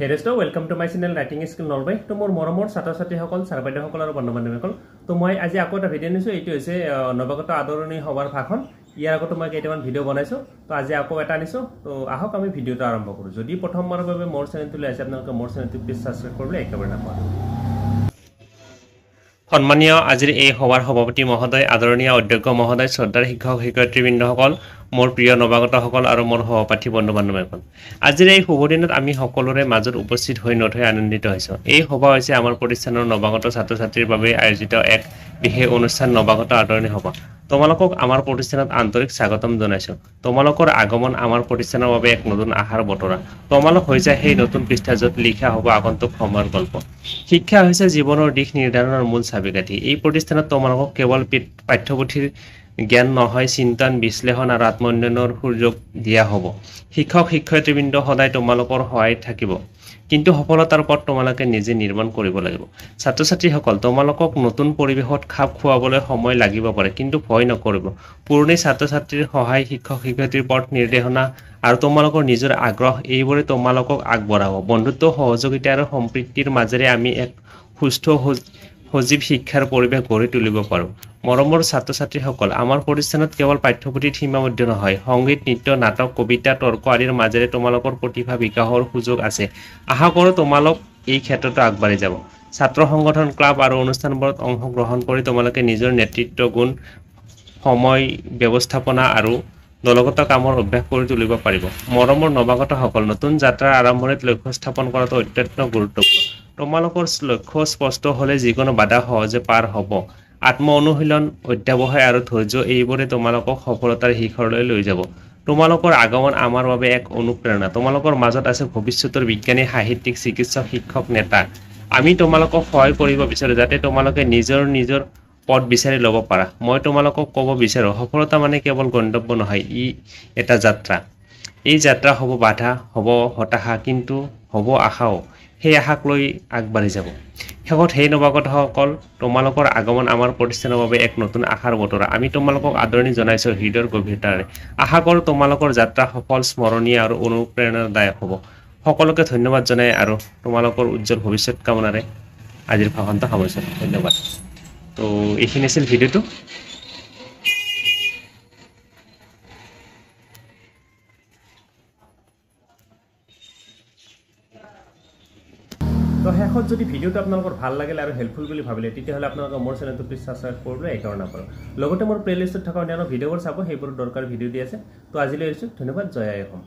Hey Resto, welcome to my channel Writing Skill Norway. To more moromor ছাত্ৰ ছাত্ৰীসকল ছাৰবাইদেউসকল আৰু বন্ধু-বান্ধৱীসকল তো মই আজি আকৌ এটা ভিডিঅ' নিছো এইটো হৈছে নৱাগত আদৰণি সভাৰ ভাষণ ইয়াৰ আগতে মই কেইটামান ভিডিঅ' বনাইছো তো আজি আকৌ এটা নিছো তো আহক আমি ভিডিঅ'টো আৰম্ভ কৰো যদি প্ৰথমবাৰৰ বাবে মোৰ চেনেলটো আছে আপোনালোকে মোৰ চেনেলটো প্লিজ সাবস্ক্ৰাইব কৰিবলৈ একেবাৰে নাপাহৰিব সন্মানীয় আজিৰ এই সভাৰ সভাপতি মহোদয় আদৰণীয় অধ্যক্ষ মহোদয় শ্ৰদ্ধাৰ শিক্ষক শিক্ষয়িত্ৰীবৃন্দসকল মোৰ প্ৰিয় নৱাগতসকল আৰু মোৰ সহপাঠী বন্ধু-বান্ধৱীসকল আজিৰ এই শুভ দিনত আমি সকলোৰে মাজত উপস্থিত হৈ নথৈ আনন্দিত হৈছো এই সভা হৈছে আমাৰ প্ৰতিষ্ঠানৰ নৱাগত ছাত্ৰ-ছাত্ৰীৰ বাবে আয়োজিত এক বিশেষ অনুষ্ঠান নৱাগত আদৰণি সভা তোমালোকক আমাৰ প্ৰতিষ্ঠানত আন্তৰিক স্বাগতম জনাইছো তোমালোকৰ আগমন আমাৰ প্ৰতিষ্ঠানৰ বাবে এক নতুন আশাৰ বতৰা তোমালোক হৈছে সেই নতুন পৃষ্ঠা য'ত লিখা হ'ব আগন্তুক সময়ৰ গল্প শিক্ষা হৈছে জীৱনৰ দিশ নিৰ্ধাৰণৰ মূল চাবিকাঠি এই প্ৰতিষ্ঠানত তোমালোকক কেৱল পাঠ্যপুথিৰ জ্ঞান নহয় চিন্তন বিশ্লেষণ আৰু আত্মউন্নয়নৰ সুযোগ দিয়া হ'ব শিক্ষক শিক্ষয়িত্ৰীবৃন্দ সদায় তোমালোকৰ সহায় থাকিব কিন্তু সফলতাৰ পথ তোমালোকে নিজে নিৰ্মাণ কৰিব লাগিব ছাত্ৰ-ছাত্ৰীসকল তোমালোকক নতুন পৰিৱেশত খাপ খুৱাবলৈ সময় লাগিব পাৰে কিন্তু ভয় নকৰিব পুৰণি ছাত্ৰ-ছাত্ৰীৰ সহায় শিক্ষক শিক্ষয়িত্ৰীৰ পথ নিৰ্দেশনা আৰু তোমালোকৰ নিজৰ আগ্ৰহ এইবোৰে তোমালোকক আগবঢ়াব বন্ধুত্ব সহযোগিতা আৰু সম্প্ৰীতিৰ মাজেৰে আমি এক সুস্থ সজীৱ শিক্ষাৰ পৰিৱেশ গঢ়ি তুলিব পাৰোঁ মৰমৰ ছাত্ৰ-ছাত্ৰীসকল আমাৰ প্ৰতিষ্ঠানত কেৱল পাঠ্যপুথিত সীমাবদ্ধ নহয় সংগীত নৃত্য নাটক কবিতা তৰ্ক আদিৰ মাজেৰে তোমালোকৰ প্ৰতিভা বিকাশৰ সুযোগ আছে আশা কৰোঁ তোমালোক এই ক্ষেত্ৰতো আগবাঢ়ি যাব ছাত্ৰ সংগঠন ক্লাব আৰু অনুষ্ঠানবোৰত অংশগ্ৰহণ কৰি তোমালোকে নিজৰ নেতৃত্ব গুণ সময় ব্যৱস্থাপনা আৰু দলগত কামৰ অভ্যাস কৰি তুলিব পাৰিব মৰমৰ নৱাগতসকল নতুন যাত্ৰাৰ আৰম্ভণিত লক্ষ্য স্থাপন কৰাটো অত্যন্ত গুৰুত্বপূৰ্ণ তোমালোকৰ লক্ষ্য স্পষ্ট হ'লে যিকোনো বাধা সহজে পাৰ হ'ব আত্ম অনুশীলন অধ্যাৱসায় আৰু ধৈৰ্য এইবোৰে তোমালোকক সফলতাৰ শিখৰলৈ লৈ যাব তোমালোকৰ আগমন আমাৰ বাবে এক অনুপ্ৰেৰণা তোমালোকৰ মাজত আছে ভৱিষ্যতৰ বিজ্ঞানী সাহিত্যিক চিকিৎসক শিক্ষক নেতা আমি তোমালোকক সহায় কৰিব বিচাৰো যাতে তোমালোকে নিজৰ পথ বিচাৰি ল'ব পাৰা মই তোমালোকক ক'ব বিচাৰো সফলতা মানে কেৱল গন্তব্য নহয় ই এটা যাত্ৰা এই যাত্ৰা হ'ব বাধা হ'ব হতাশা কিন্তু হ'ব আশাও সেই আশাক লৈ আগবাঢ়ি যাব শেষত সেই নৱাগতসকল তোমালোকৰ আগমন আমাৰ প্ৰতিষ্ঠানৰ বাবে এক নতুন আশাৰ বতৰা আমি তোমালোকক আদৰণি জনাইছো হৃদয়ৰ গভীৰতাৰে আশা কৰোঁ তোমালোকৰ যাত্ৰা সফল স্মৰণীয় আৰু অনুপ্ৰেৰণাদায়ক হ'ব সকলোকে ধন্যবাদ জনাই আৰু তোমালোকৰ উজ্জ্বল ভৱিষ্যত কামনাৰে আজিৰ ভাষণটো সামৰিছো ধন্যবাদ তো এইখিনি আছিল ভিডিঅ'টো তো শেষত যদি ভিডিঅ'টো আপোনালোকৰ ভাল লাগিল আৰু হেল্পফুল বুলি ভাবিলে তেতিয়াহ'লে আপোনালোকে মোৰ চেনেলটো প্লিজ ছাবস্ক্ৰাইব কৰিবলৈ একেবাৰে নাপাহৰিব লগতে মোৰ প্লেলিষ্টত থকা অন্যান্য ভিডিঅ'বোৰ চাব সেইবোৰ দৰকাৰী ভিডিঅ' দি আছে তো আজিলৈ এৰিছোঁ ধন্যবাদ জয় আই অসম